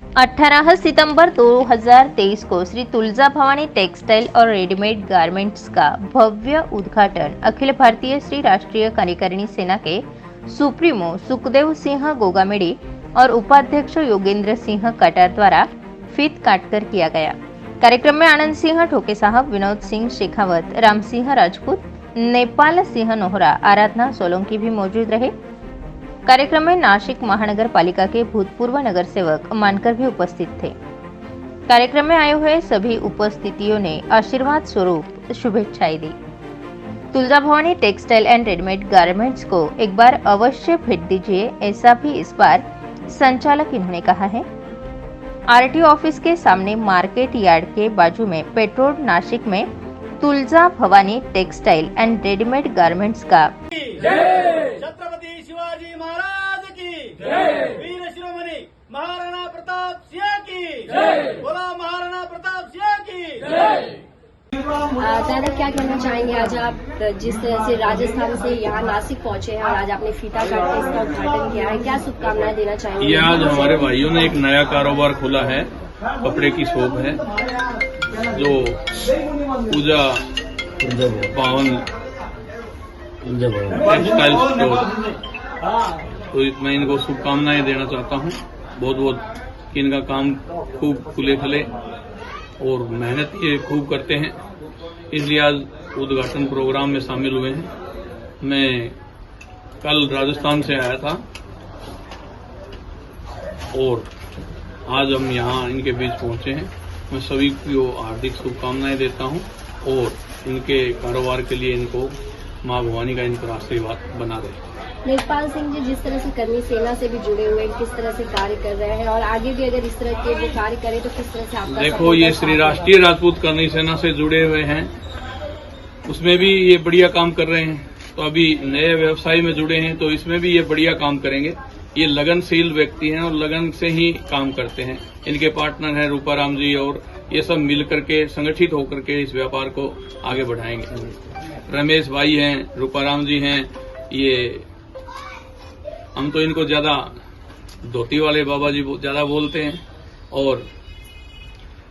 18 सितंबर 2023 को श्री तुलजा भवानी टेक्सटाइल और readymade garments का भव्य उद्घाटन अखिल भारतीय श्री राष्ट्रीय कार्यकारिणी सेना के सुप्रीमो सुखदेव सिंह गोगामेडी और उपाध्यक्ष योगेंद्र सिंह कटार द्वारा फीत काटकर किया गया। कार्यक्रम में आनंद सिंह ठोके साहब, विनोद सिंह शेखावत, राम सिंह राजपूत, नेपाल सिंह नोहरा, आराधना सोलंकी भी मौजूद रहे। कार्यक्रम में नासिक महानगर पालिका के भूतपूर्व नगर सेवक मानकर भी उपस्थित थे। कार्यक्रम में आए हुए सभी उपस्थितियों ने आशीर्वाद स्वरूप शुभेच्छाएं दी। Tulja Bhavani textile and readymade garments को एक बार अवश्य भेंट दीजिए, ऐसा भी इस बार संचालक इन्होंने कहा है। आरटीओ ऑफिस के सामने मार्केट यार्ड के बाजू में पेट्रोल नासिक में Tulja Bhavani textile and readymade garments का छत्रपति शिवाजी महाराज की जय, वीर शिरोमणि महाराणा प्रताप सिंह की जय, बोला महाराणा प्रताप सिंह की जय। दादा, क्या कहना चाहेंगे? आज आप जिस तरह से राजस्थान से यहाँ नासिक पहुँचे हैं और आज आपने फीता काट के इसका उद्घाटन किया है, क्या शुभकामनाएं देना चाहेंगे? ये आज हमारे भाइयों ने एक नया कारोबार खोला है, कपड़े की शॉप है जो पूजा पावन टेक्सटाइल स्टोर। तो मैं इनको शुभकामनाएं देना चाहता हूँ बहुत बहुत कि इनका काम खूब खुले खले और मेहनत ये खूब करते हैं, इसलिए आज उद्घाटन प्रोग्राम में शामिल हुए हैं। मैं कल राजस्थान से आया था और आज हम यहाँ इनके बीच पहुंचे हैं। मैं सभी को हार्दिक शुभकामनाएं देता हूं और इनके कारोबार के लिए इनको मां भवानी का इन पर आशीर्वाद बना रहे। नेपाल सिंह जी जिस तरह से कर्मी सेना से भी जुड़े हुए हैं, किस तरह से कार्य कर रहे हैं और आगे भी अगर इस तरह के वो कार्य करें तो किस तरह से आपका देखो, ये श्री राष्ट्रीय राजपूत कर्मी सेना से जुड़े हुए हैं, उसमें भी ये बढ़िया काम कर रहे हैं। तो अभी नए व्यवसाय में जुड़े हैं तो इसमें भी ये बढ़िया काम करेंगे। ये लगनशील व्यक्ति हैं और लगन से ही काम करते हैं। इनके पार्टनर हैं रूपाराम जी और ये सब मिलकर के संगठित होकर के इस व्यापार को आगे बढ़ाएंगे। रमेश भाई हैं, रूपाराम जी हैं, ये हम तो इनको ज्यादा धोती वाले बाबा जी ज्यादा बोलते हैं और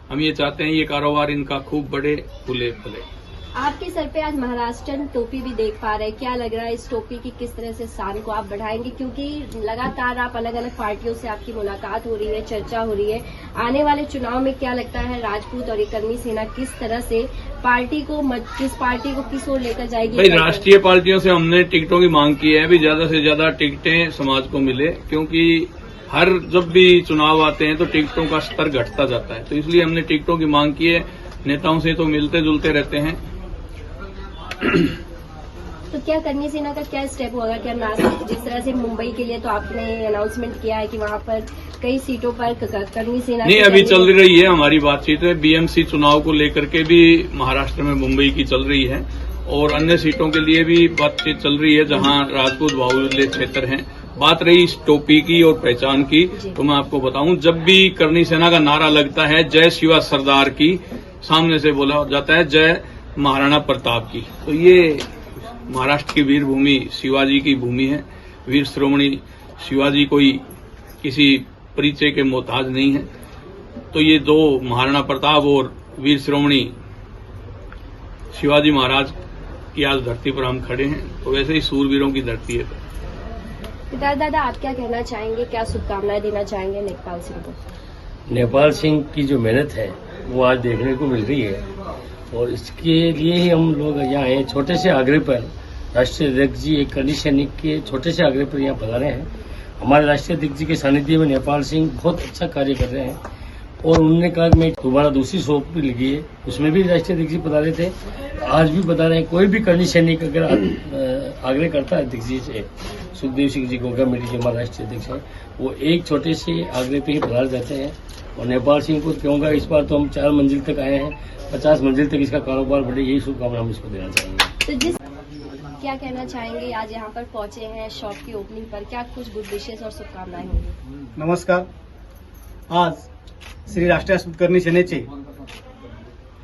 हम ये चाहते हैं ये कारोबार इनका खूब बढ़े, खुले फले। आपके सर पे आज महाराष्ट्रन टोपी भी देख पा रहे हैं, क्या लग रहा है इस टोपी की किस तरह से शान को आप बढ़ाएंगे? क्योंकि लगातार आप अलग अलग पार्टियों से आपकी मुलाकात हो रही है, चर्चा हो रही है। आने वाले चुनाव में क्या लगता है राजपूत और ये कर्मी सेना किस तरह से पार्टी को किस ओर लेकर जाएगी? भाई, राष्ट्रीय पार्टियों से हमने टिकटों की मांग की है भी ज्यादा से ज्यादा टिकटें समाज को मिले, क्योंकि हर जब भी चुनाव आते हैं तो टिकटों का स्तर घटता जाता है। तो इसलिए हमने टिकटों की मांग की है। नेताओं से तो मिलते जुलते रहते हैं। तो क्या कर्मी सेना का क्या स्टेप होगा? क्या नासिक जिस तरह से मुंबई के लिए तो आपने अनाउंसमेंट किया है कि वहां पर कई सीटों पर कर्मी सेना नहीं, अभी चल रही है हमारी बातचीत है। बीएमसी चुनाव को लेकर के भी महाराष्ट्र में मुंबई की चल रही है और अन्य सीटों के लिए भी बातचीत चल रही है जहां राजपूत बाहुल्य क्षेत्र हैं। बात रही इस टोपी की और पहचान की, तो मैं आपको बताऊं, जब भी कर्मी सेना का नारा लगता है जय शिवा सरदार की, सामने से बोला जाता है जय महाराणा प्रताप की। तो ये महाराष्ट्र की वीर भूमि शिवाजी की भूमि है। वीर शिरोमणि शिवाजी कोई किसी परिचय के मोहताज नहीं है। तो ये दो महाराणा प्रताप और वीर शिरोमणि शिवाजी महाराज की आज धरती पर हम खड़े हैं, तो वैसे ही सूरवीरों की धरती है। दादा, आप क्या कहना चाहेंगे, क्या शुभकामनाएं देना चाहेंगे नेपाल सिंह को? नेपाल सिंह की जो मेहनत है वो आज देखने को मिल रही है और इसके लिए ही हम लोग यहाँ आए। छोटे से आग्रह पर राष्ट्रीय अध्यक्ष जी एक कर्मी सैनिक के छोटे से आग्रह पर यहाँ पधारे हैं। हमारे राष्ट्रीय अध्यक्ष जी के सानिध्य में नेपाल सिंह बहुत अच्छा कार्य कर रहे हैं और उन्होंने कहा कि मैं दोबारा दूसरी शॉप भी लगी है, उसमें भी राष्ट्रीय अध्यक्ष जी पधारे थे, आज भी बता रहे हैं। कोई भी कर्मी सैनिक अगर आग्रह करता है अध्यक्ष जी से, सुखदेव सिंह जी गोगामेडी जी हमारे राष्ट्रीय अध्यक्ष हैं, वो एक छोटे से आग्रह पे ही पधार जाते हैं। और नेपाल सिंह को कहूँगा इस बार तो हम 4 मंजिल तक आए हैं, 50 मंजिल तक इसका कारोबार बढ़े, यही शुभकामना हम इसको देना चाहेंगे। तो क्या कहना चाहेंगे, आज यहाँ पर पहुंचे हैं शॉप की ओपनिंग पर, क्या कुछ गुड विशेष और शुभकामनाएं होंगी? नमस्कार। आज श्री राष्ट्रीय कर्मी सेनेचे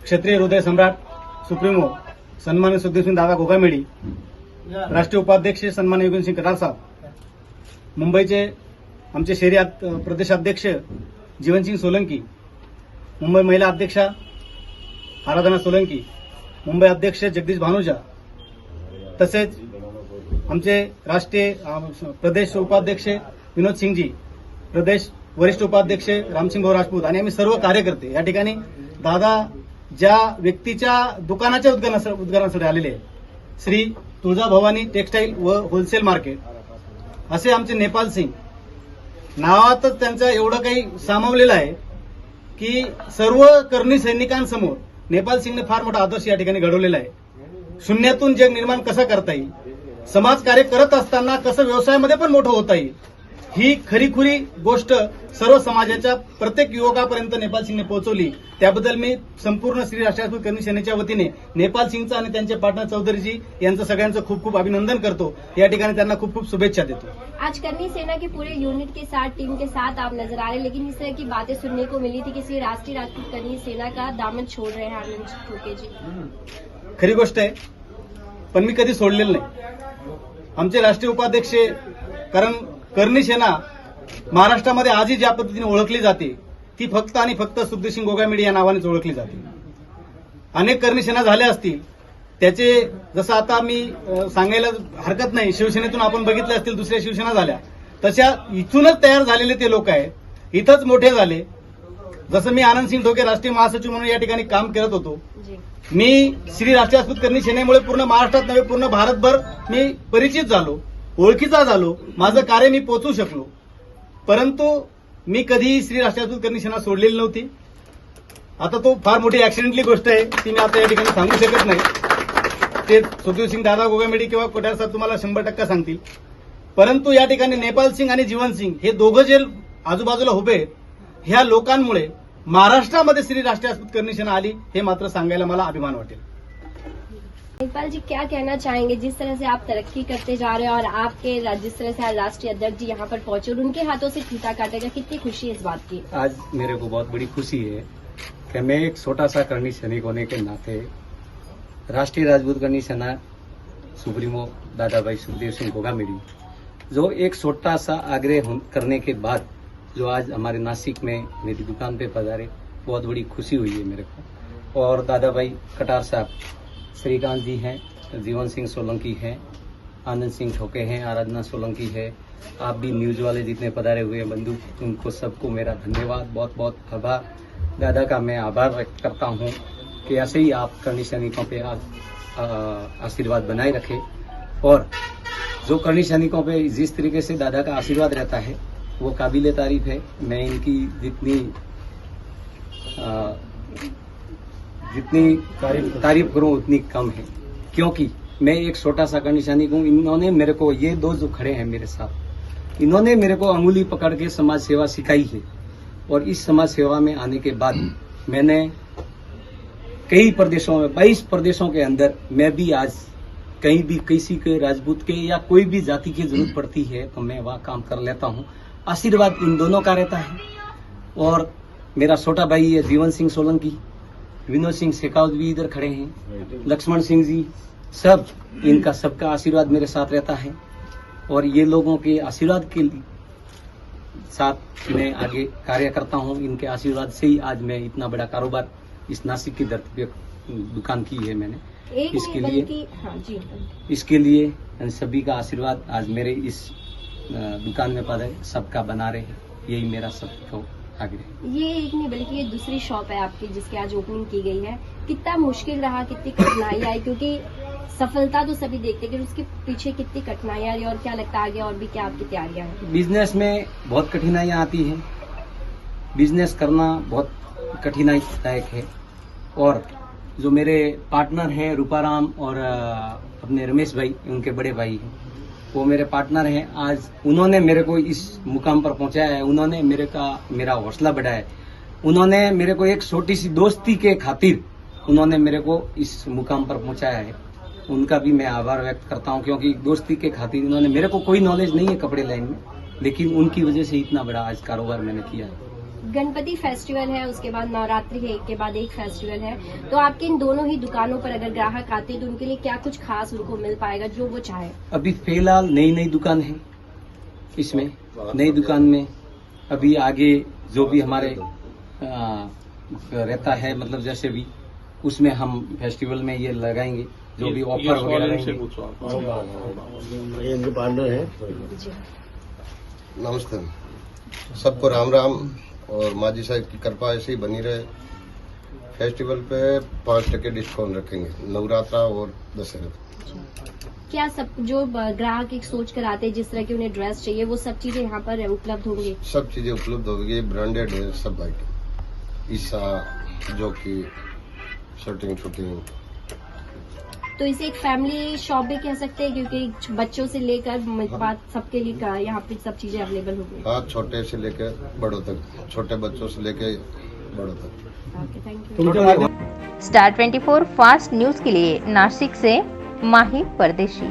क्षेत्रीय हृदय सम्राट सुप्रीमो सन्मान्य सुखदेव सिंह दादा गोगामेडी, राष्ट्रीय उपाध्यक्ष सन्मान्य योगेंद्र सिंह कटार साहब, मुंबईचे आमचे शहरी प्रदेशाध्यक्ष जीवन सिंग सोलंकी, मुंबई महिला अध्यक्षा आराधना सोलंकी, मुंबई अध्यक्ष जगदीश भानुजा, तसेच आमचे राष्ट्रीय प्रदेश उपाध्यक्ष विनोद सिंगजी, प्रदेश वरिष्ठ उपाध्यक्ष रामसिंग भाऊ राजपूत आणि आम्ही सर्व कार्यकर्ते या ठिकाणी दादा ज्या व्यक्तीच्या दुकानाच्या उद्घाटनासाठी आलेले आहे, श्री तुळजाभवानी टेक्सटाईल व होलसेल मार्केट, असे आमचे नेपाल सिंग, नावातच त्यांचं एवढं काही सामावलेलं आहे की सर्व करणी सैनिकांसमोर नेपाल सिंगने फार मोठा आदर्श या ठिकाणी घडवलेला आहे. शून्यातून जग निर्माण कसं करता येईल, समाजकार्य करत असताना कसं व्यवसायामध्ये पण मोठं होता येईल, ही खरीखुरी गोष्ट सर्व समाजाच्या प्रत्येक युवकापर्यंत नेपाल सिंगने पोहोचवली. त्याबद्दल मी संपूर्ण श्री राष्ट्रीय करणी सेनेच्या वतीने नेपाल सिंगचं आणि त्यांचे पार्टनर चौधरीजी यांचं सगळ्यांचं खूप खूप अभिनंदन करतो. या ठिकाणी त्यांना खूप खूप शुभेच्छा देतो. आज करनी सेना के पूरे यूनिट के साथ, टीम के साथ आप नजर आ रहे हैं, लेकिन इस तरह की बातें सुनने को मिली थी कि श्री राष्ट्रीय राजपूत करनी सेना का दामन छोड़ रहे हैं आनंद ठोके जी. खरी गोष्ट आहे, पण मी कधी सोडलेलं नाही. आमचे राष्ट्रीय उपाध्यक्ष, कारण करणी सेना महाराष्ट्रामध्ये आजही ज्या पद्धतीने ओळखली जाते ती फक्त आणि फक्त सुखदेव गोगामेडी या नावानेच ओळखली जाते. अनेक करणी सेना झाल्या असतील, त्याचे जसं आता मी सांगायला हरकत नाही, शिवसेनेतून आपण बघितले असतील दुसऱ्या शिवसेना झाल्या, तशा इथूनच तयार झालेले ते लोक आहेत, इथंच मोठे झाले. जसं मी आनंद सिंग ठोके राष्ट्रीय महासचिव म्हणून या ठिकाणी काम करत होतो, मी श्री राष्ट्रीय राजपूत करणी सेनेमुळे पूर्ण महाराष्ट्रात नव्हे पूर्ण भारतभर मी परिचित झालो, ओळखीचा झालो, माझं कार्य मी पोचवू शकलो. परंतु मी कधीही श्री राष्ट्रीय राजपूत करणी सेना सोडलेली नव्हती. आता तो फार मोठी ऍक्सिडेंटली गोष्ट आहे, ती मी आता या ठिकाणी सांगू शकत नाही. ते सुखदेव सिंग दादा गोगामेडी किंवा कोठार साहेब तुम्हाला 100% सांगतील. परंतु या ठिकाणी नेपाल सिंग आणि जीवन सिंग हे दोघं जे आजूबाजूला उभे आहेत, ह्या लोकांमुळे महाराष्ट्रामध्ये श्री राष्ट्रीय राजपूत करणी सेना आली, हे मात्र सांगायला मला अभिमान वाटेल. नेपाल जी, क्या कहना चाहेंगे, जिस तरह से आप तरक्की करते जा रहे हैं और आपके जिस तरह से राष्ट्रीय अध्यक्ष जी यहाँ पर पहुंचे और उनके हाथों से फीता काटेगा, कितनी खुशी है इस बात की? आज मेरे को बहुत बड़ी खुशी है कि मैं एक छोटा सा करनी सैनिक होने के नाते राष्ट्रीय राजपूत करनी सेना सुप्रीमो दादा भाई सुखदेव सिंह गोगामेडी, जो एक छोटा सा आग्रह करने के बाद जो आज हमारे नासिक में मेरी दुकान पे पधारे, बहुत बड़ी खुशी हुई है मेरे को. और दादा भाई कटार साहब, श्रीकांत जी हैं, जीवन सिंह सोलंकी हैं, आनंद सिंह ठोके हैं, आराधना सोलंकी है, आप भी न्यूज वाले जितने पधारे हुए हैं बंधु, उनको सबको मेरा धन्यवाद, बहुत बहुत आभार. दादा का मैं आभार व्यक्त करता हूँ कि ऐसे ही आप करनी सैनिकों पे आशीर्वाद बनाए रखें. और जो करनी सैनिकों पे जिस तरीके से दादा का आशीर्वाद रहता है वो काबिले तारीफ है. मैं इनकी जितनी तारीफ करूं उतनी कम है, क्योंकि मैं एक छोटा सा करनी सैनिक हूं. इन्होंने मेरे को, ये दो जो खड़े हैं मेरे साथ, इन्होंने मेरे को अंगुली पकड़ के समाज सेवा सिखाई है. और इस समाज सेवा में आने के बाद मैंने कई प्रदेशों में, 22 प्रदेशों के अंदर मैं भी आज कहीं भी किसी के राजपूत के या कोई भी जाति की जरूरत पड़ती है तो मैं वहाँ काम कर लेता हूँ. आशीर्वाद इन दोनों का रहता है. और मेरा छोटा भाई है जीवन सिंह सोलंकी, विनोद सिंह शेखावत भी इधर खड़े हैं, लक्ष्मण सिंह जी, सब इनका सबका आशीर्वाद मेरे साथ रहता है. और ये लोगों के आशीर्वाद के साथ मैं आगे कार्य करता हूँ. इनके आशीर्वाद से ही आज मैं इतना बड़ा कारोबार इस नासिक की धरती पे दुकान की है मैंने. इसके लिए इन सभी का आशीर्वाद आज मेरे इस दुकान में पधारे सबका बना रहे, यही मेरा सबको आग्रह. ये एक नहीं बल्कि ये दूसरी शॉप है आपकी जिसकी आज ओपनिंग की गई है. कितना मुश्किल रहा, कितनी कठिनाई आई, क्योंकि सफलता तो सभी देखते हैं, उसके पीछे कितनी कठिनाई आ रही है और क्या लगता है आगे और भी क्या आपकी तैयारियां हैं? बिजनेस में बहुत कठिनाइयां आती हैं, बिजनेस करना बहुत कठिनाईदायक है. और जो मेरे पार्टनर हैं रूपाराम और अपने रमेश भाई, उनके बड़े भाई हैं, वो मेरे पार्टनर हैं. आज उन्होंने मेरे को इस मुकाम पर पहुंचाया है, उन्होंने मेरा हौसला बढ़ाया है. उन्होंने मेरे को एक छोटी सी दोस्ती के खातिर उन्होंने मेरे को इस मुकाम पर पहुंचाया है. उनका भी मैं आभार व्यक्त करता हूं, क्योंकि दोस्ती के खातिर उन्होंने, मेरे को कोई नॉलेज नहीं है कपड़े लाइन में, लेकिन उनकी वजह से इतना बड़ा आज कारोबार मैंने किया है. गणपति फेस्टिवल है, उसके बाद नवरात्रि है, एक के बाद एक फेस्टिवल है, तो आपके इन दोनों ही दुकानों पर अगर ग्राहक आते हैं तो उनके लिए क्या कुछ खास उनको मिल पाएगा जो वो चाहे? अभी फिलहाल नई दुकान है, इसमें नई दुकान में अभी आगे जो भी हमारे रहता है, मतलब जैसे भी उसमें हम फेस्टिवल में ये लगाएंगे, जो भी ऑफर वगैरह से रहेंगे। पूछो आप। ये इनके पार्टनर है। नमस्ते, सबको राम राम और माजी साहब की कृपा ऐसे ही बनी रहे। फेस्टिवल पे 5% डिस्काउंट रखेंगे, नवरात्रा और दशहरा। क्या सब जो ग्राहक एक सोच कर आते हैं जिस तरह की उन्हें ड्रेस चाहिए वो सब चीजें यहाँ पर उपलब्ध होंगी? सब चीजें उपलब्ध होगी, ब्रांडेड है सब आइटम, ईसा जॉकी शूटिंग। तो इसे एक फैमिली शॉप भी कह सकते हैं, क्योंकि बच्चों से लेकर बात सबके लिए यहाँ पे सब चीजें अवेलेबल होंगी। हाँ, छोटे से लेके बड़ों तक, छोटे बच्चों से लेके बड़ों तक। Okay, thank you. Star 24 fast news के लिए नासिक से माही परदेशी।